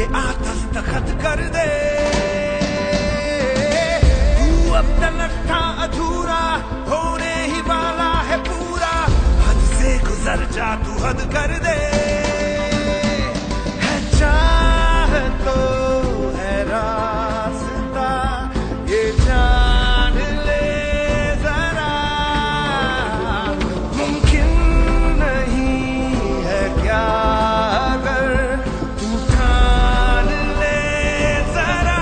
पे आता दस्तखत कर दे। तू अब तलक था अधूरा, होने ही वाला है पूरा। हद से गुजर जा, तू हद कर दे। है चाह तो है रास्ता, ये जान ले जरा। मुमकिन नहीं है क्या अगर तू ठान ले जरा।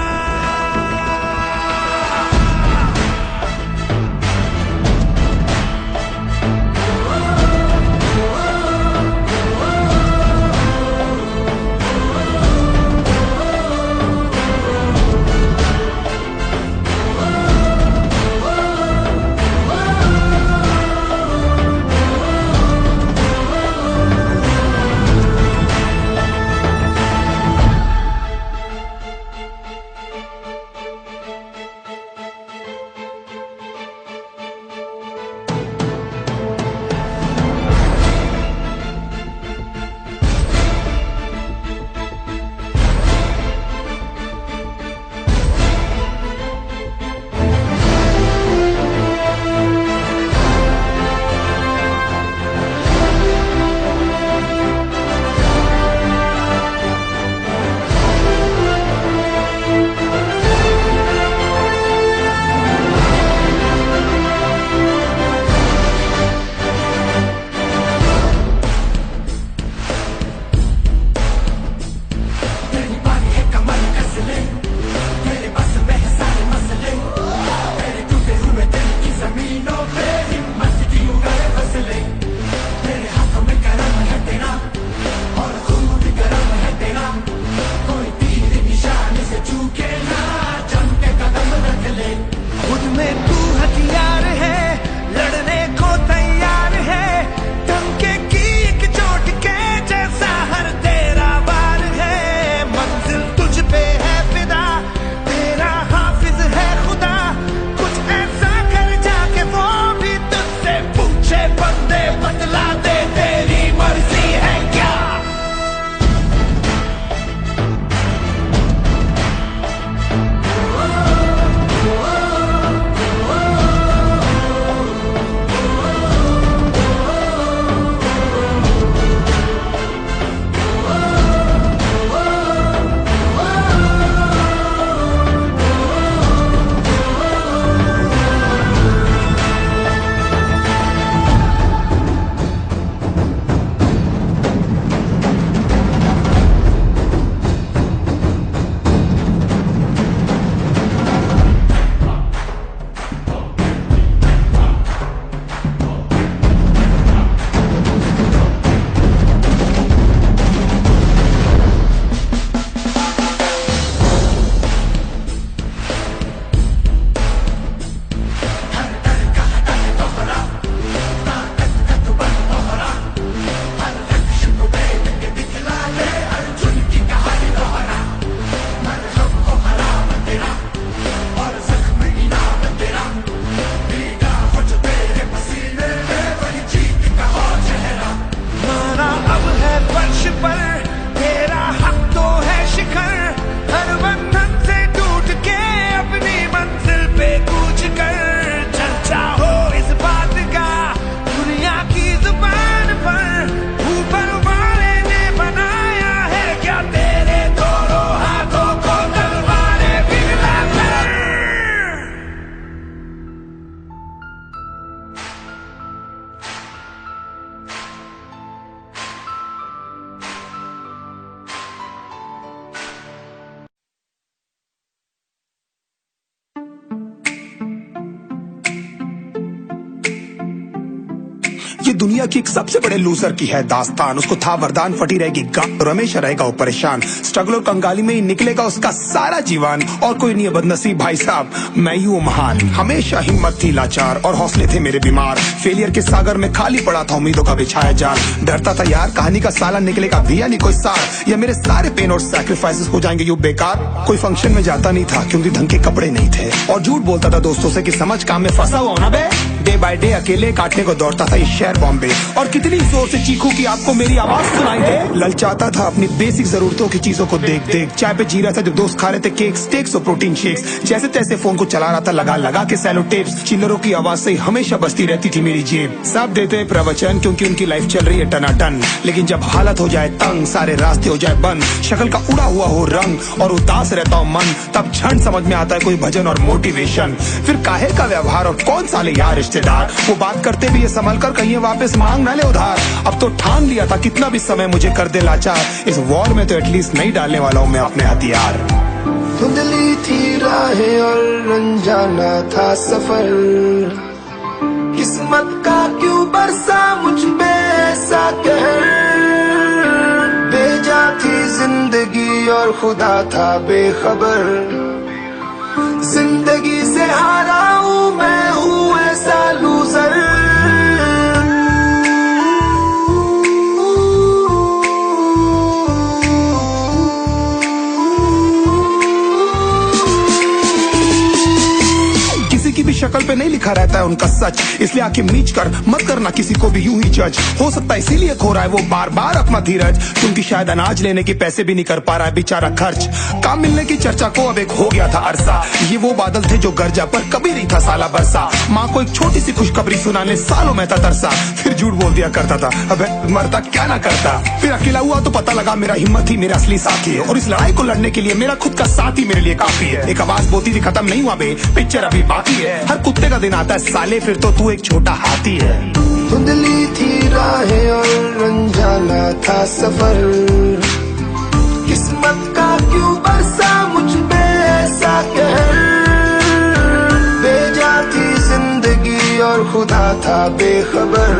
ये दुनिया की एक सबसे बड़े लूजर की है दास्तान। उसको था वरदान, फटी रहेगी गांठ और हमेशा रहेगा वो परेशान। स्ट्रगल और कंगाली में ही निकलेगा उसका सारा जीवन। और कोई नहीं है बदनसीब भाई साहब, मैं ही हूँ महान। हमेशा हिम्मत थी लाचार और हौसले थे मेरे बीमार। फेलियर के सागर में खाली पड़ा था उम्मीदों का बिछाया जाल। डरता था यार कहानी का साला निकलेगा भी या नहीं कोई सार, या मेरे सारे पेन और सैक्रिफाइसेस हो जाएंगे यूं बेकार। कोई फंक्शन में जाता नहीं था क्योंकि ढंग के कपड़े नहीं थे, और झूठ बोलता था दोस्तों से कि समझ काम में फंसा हुआ ना बे। डे बाय डे अकेले काटने को दौड़ता था ये शहर बॉम्बे, और कितनी जोर से चीखूं कि आपको मेरी आवाज सुनाई दे। ललचाता था अपनी बेसिक जरूरतों की चीजों को देख देख, चाय पे जी रहा था जब दोस्त खा रहे थे केक स्टेक्स और प्रोटीन शेक्स, जैसे तैसे फोन को चला रहा था लगा लगा के सैलो टेप्स, चिल्लरों की आवाज से हमेशा बजती रहती थी मेरी जेब। सब देते प्रवचन क्योंकि उनकी लाइफ चल रही है टनाटन, लेकिन जब हालत हो जाए तंग, सारे रास्ते हो जाए बंद, शक्ल का उड़ा हुआ हो रंग और उदास रहता हो मन, तब क्षण समझ में आता है कोई भजन और मोटिवेशन। फिर काहे का व्यवहार और कौन साले यार रिश्तेदार, वो बात करते भी ये संभल कर कहीं वापस मांग ना ले उधार। अब तो ठान लिया था कितना भी समय मुझे कर दे लाचार, इस वॉर में तो एटलीस्ट नहीं डालने वाला हूँ मैं अपने हथियार। धुंधली थी राहें और अनजाना था सफर, किस्मत का क्यों बरसा मुझ पे ऐसा कहर, बेजा थी जिंदगी और खुदा था बेखबर, जिंदगी से हारा हूँ मैं हूँ ऐसा लूजर। किसी की भी शक्ल पे नहीं लिखा रहता है उनका सच, इसलिए आंखें मीच कर मत करना किसी को भी यूं ही जज। हो सकता है इसीलिए खो रहा है वो बार बार अपना धीरज, क्योंकि शायद अनाज लेने के पैसे भी नहीं कर पा रहा है बेचारा खर्च। काम मिलने की चर्चा को अब एक हो गया था अरसा, ये वो बादल थे जो गरजा पर कभी नहीं था साला बरसा। माँ को एक छोटी सी खुशखबरी सुनाने सालों में था तरसा, फिर झूठ बोल दिया करता था अबे मरता क्या ना करता। फिर अकेला हुआ तो पता लगा मेरा हिम्मत ही मेरा असली साथी है, और इस लड़ाई को लड़ने के लिए मेरा खुद का साथ ही मेरे लिए काफी है। एक आवाज बोलती थी खत्म नहीं हुआ बे, पिक्चर अभी बाकी है, हर कुत्ते का दिन आता है साले फिर तो तू एक छोटा हाथी है। धुंधली थी राहें और अनजाना था सफर, किस्मत का क्यों बरसा मुझ पे ऐसा कहर, बेजा थी जिंदगी और खुदा था बेखबर,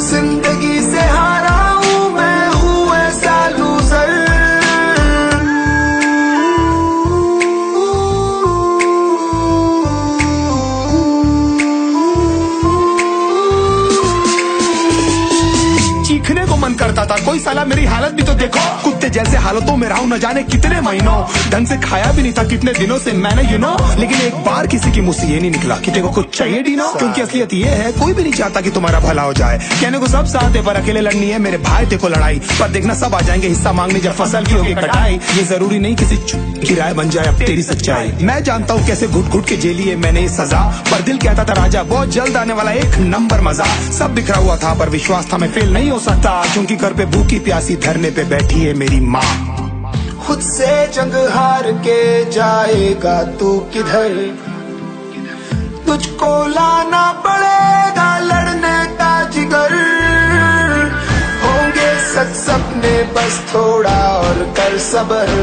जिंदगी से हारा हूँ मैं हूँ ऐसा लूजर। चीखने को मन करता था कोई साला मेरी हालत भी तो देखो, कुत्ते जैसे हालतों में रहा हूं न जाने कितने महीनों, ढंग से खाया भी नहीं था कितने दिनों से मैंने लेकिन एक बार किसी की मुंह से ये नहीं निकला कि तेरे को कुछ चाहिए डीनो, क्योंकि असलियत ये है कोई भी नहीं चाहता कि तुम्हारा भला हो जाए। कहने को सब साथ है पर अकेले लड़नी है मेरे भाई देखो लड़ाई, पर देखना सब आ जाएंगे हिस्सा मांगने जब फसल की होगी कटाई। ये जरूरी नहीं किसी की राय बन जाए अब तेरी सच्चाई, मैं जानता हूँ कैसे घुट घुट के जेली है मैंने ये सजा, पर दिल कहता था राजा बहुत जल्द आने वाला एक नंबर मजा। सब बिखरा हुआ था पर विश्वास था मैं फेल नहीं हो सकता, क्योंकि घर पे भूखी प्यासी धरने पे बैठी है मेरी माँ। खुद से जंग हार के जाएगा तू किधर, तुझको लाना पड़ेगा लड़ने का जिगर, होंगे सच सपने बस थोड़ा और कर सबर,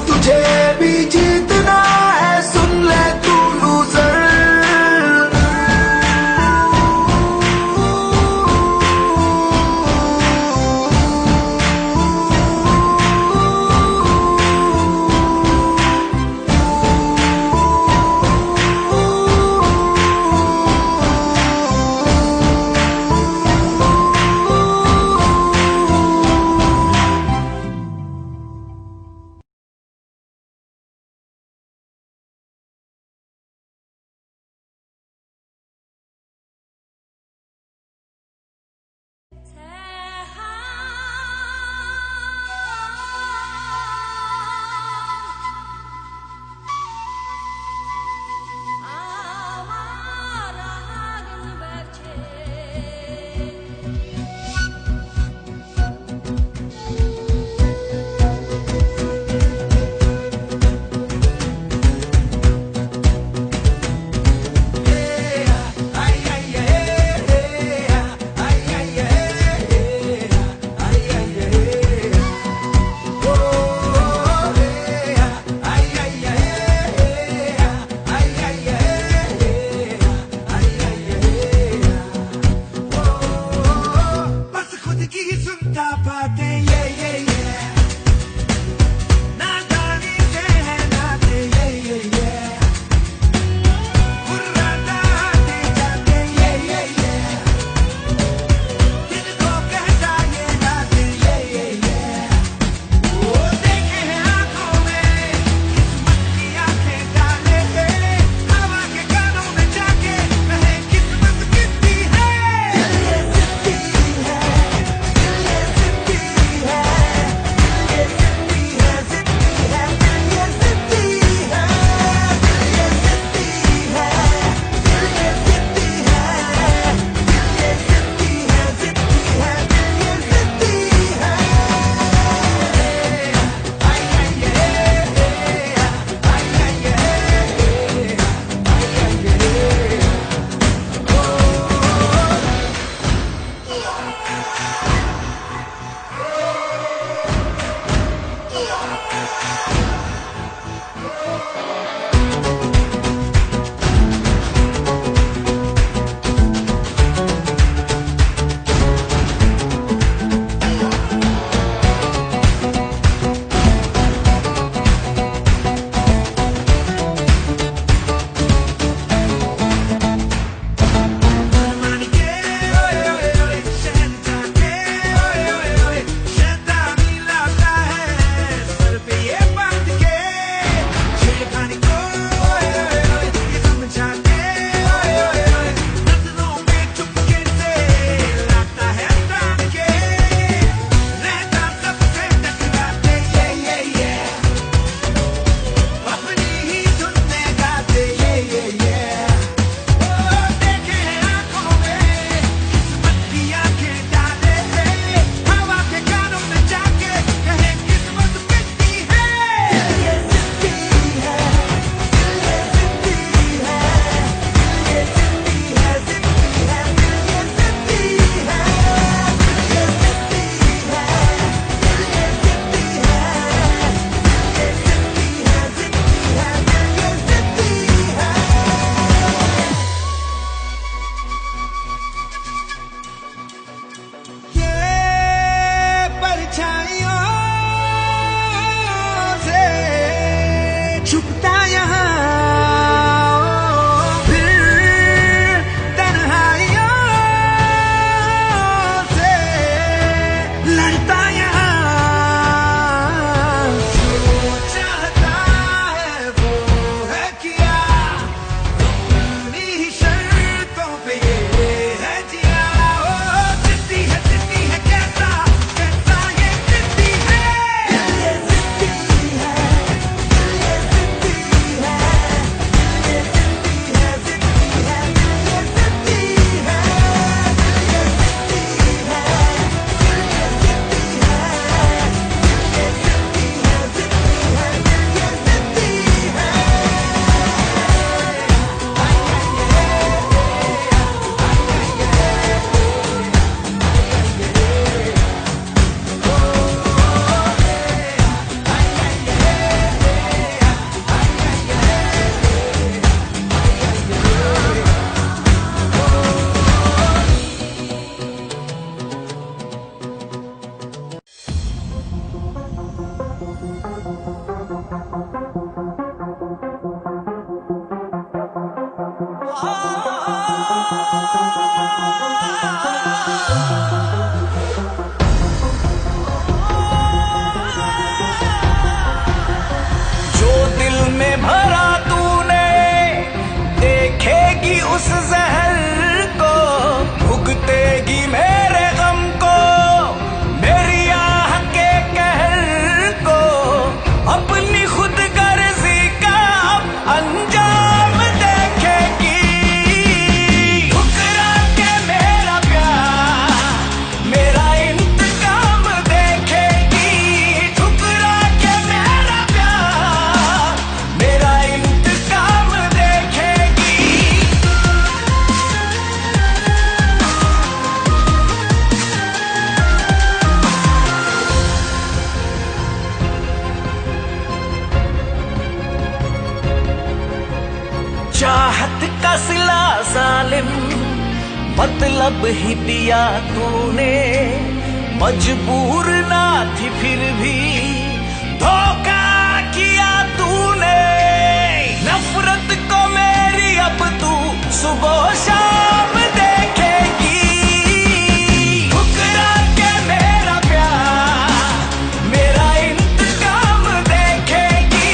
तुझे भी जीतना है सुन ले तू लूजर। जो दिल में भरा तूने देखेगी उस जहर को, भुगतेगी मेरे गम को, मेरी आह के कहर को, अपनी खुद गर्जी का अब अंजाम देखेगी। ठुकरा के मेरा प्यार मेरा इंतकाम देखेगी। ठुकरा के मेरा प्यार मेरा इंतकाम देखेगी। चाहत का सिला जालिम मतलब ही दिया तूने, मजबूर ना थी फिर भी धोखा किया तूने। नफरत को मेरी अब तू सुबह शाम देखेगी। ठुकरा के मेरा प्यार मेरा इंतकाम देखेगी।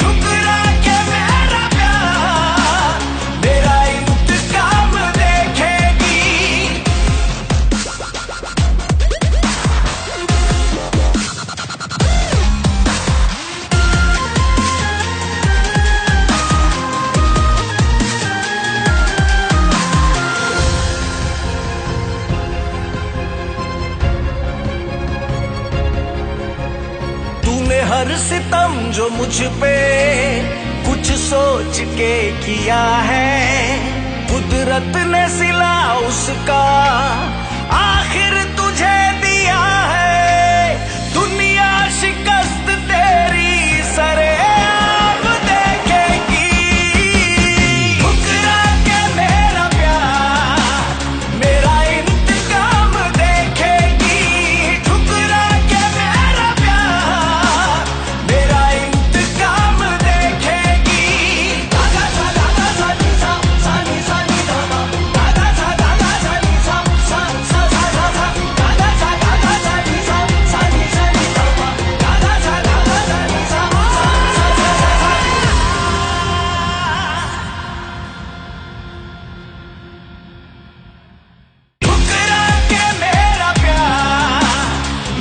ठुकरा के मेरा प्यार मेरा इंतकाम देखेगी। तूने हर सितम जो मुझ पे कुछ सोच के किया है, कुदरत ने सिला उसका आखिर तुझे दिया है। दुनिया शिकस्त तेरी सरेआम देखेगी। ठुकरा के मेरा प्यार मेरा इंतकाम देखेगी। ठुकरा के मेरा प्यार मेरा इंतकाम देखेगी। दादा सा दादा सा नी सा सा नी सा नी दा दा। दादा सा दादा सा नी सा सा सा सा सा सा। दादा सा दादा सा नी सा सा नी सा नी दा दा। दादा सा दादा सा नी सा सा सा सा सा सा। ठुकरा के मेरा प्यार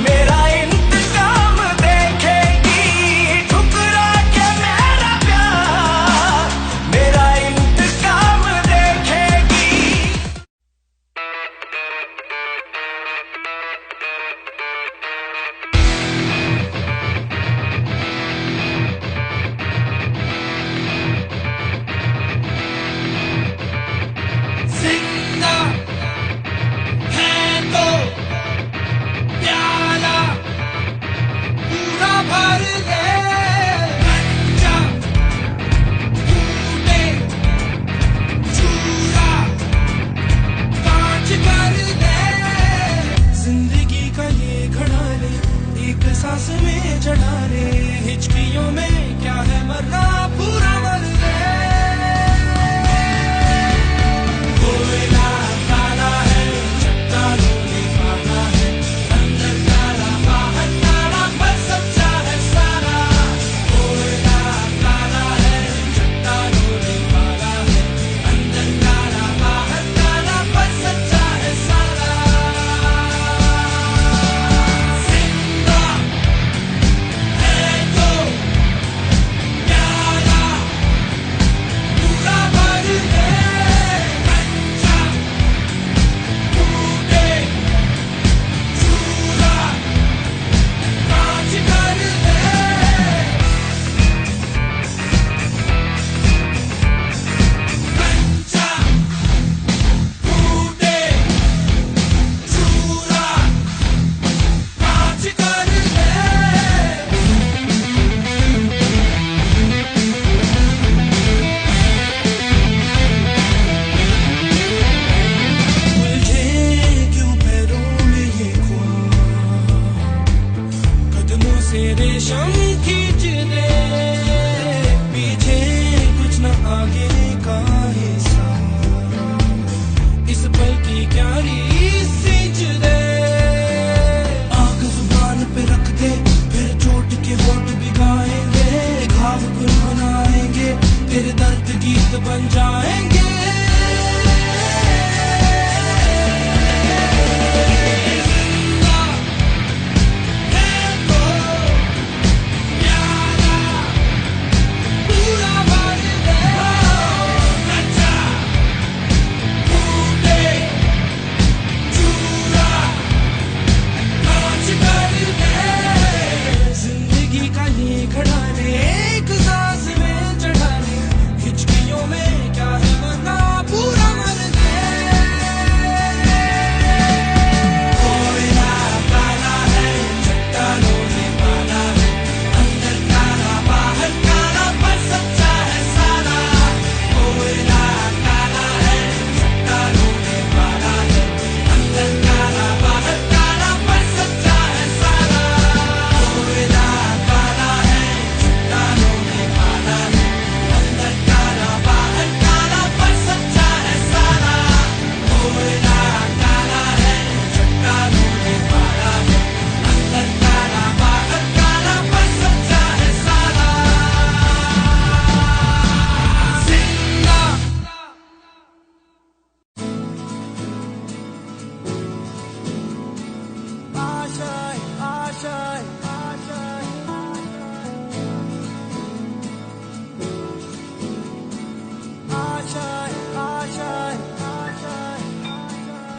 मेरा इंतकाम देखेगी। ठुकरा के मेरा प्यार मेरा इंतकाम देखेगी। जिंदा है तो प्याला पूरा भर ले। कच्चा टूटे चूरा कांच कर ले। जिंदगी का ये घड़ा ले एक सांस में चढ़ा ले। हिचकियों में क्या है मरना पूरा मर ले। कोयला काला है चट्टानों में काला है, अंदर काला बाहर काला पर सच्चा है सारा। कोयला काला है चट्टानों में काला है, अंदर काला बाहर काला पर सच्चा है सारा। जिंदा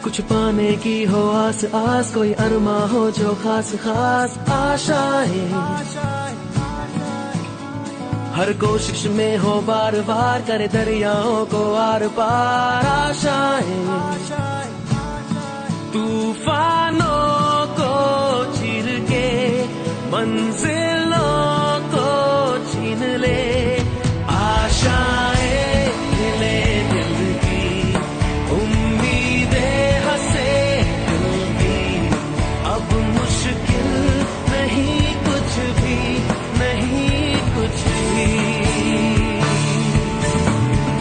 कुछ पाने की हो आस आस, कोई अरमा हो जो खास खास आशाएं, हर कोशिश में हो बार बार, करे दरियाओं को आर पार आशाएं, तूफानों को चीर के मंजिलों को छीन ले, आशाएं हिले दिल की, उम्मीदें हंसे दिल की, अब मुश्किल नहीं कुछ भी, नहीं कुछ भी,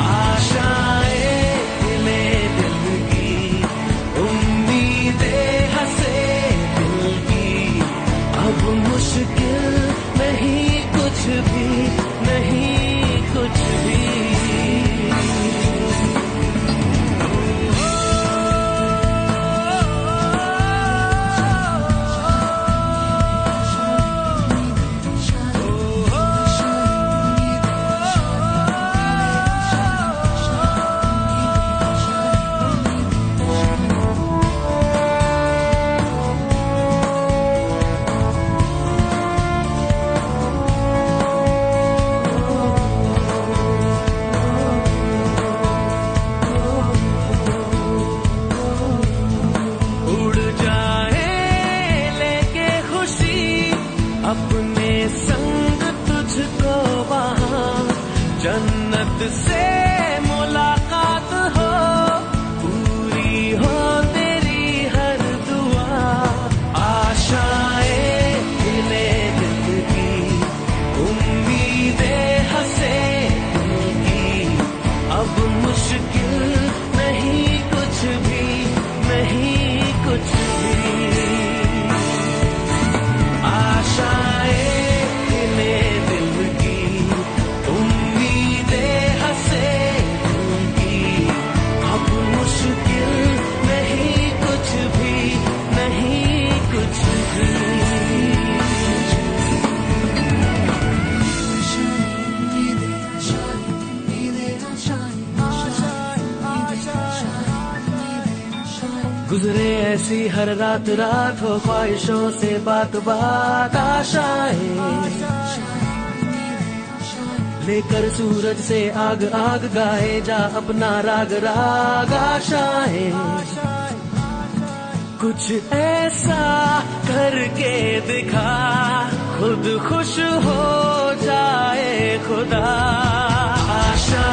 आशाएं हिले दिल की, उम्मीदें हंसे दिल की, अब मुश्किल नहीं कुछ भी, नहीं कुछ भी। अपने संग तुझको वहाँ जन्नत से मुलाकात हो, पूरी हो तेरी हर दुआ, आशाएं हिले दिल की, उम्मीदें हंसे दिल की, अब मुश्किल नहीं कुछ भी, नहीं कुछ भी, आशाएं हिले दिल की, उम्मीदें हंसे दिल की, अब मुश्किल नहीं कुछ भी, नहीं कुछ भी। गुजरे ऐसी हर रात रात, हो ख्वाहिशों से बात बात, आशाएं लेकर सूरज से आग आग, गाए जा अपना राग राग, आशाएं कुछ ऐसा करके दिखा, खुद खुश हो जाए खुदा, आशा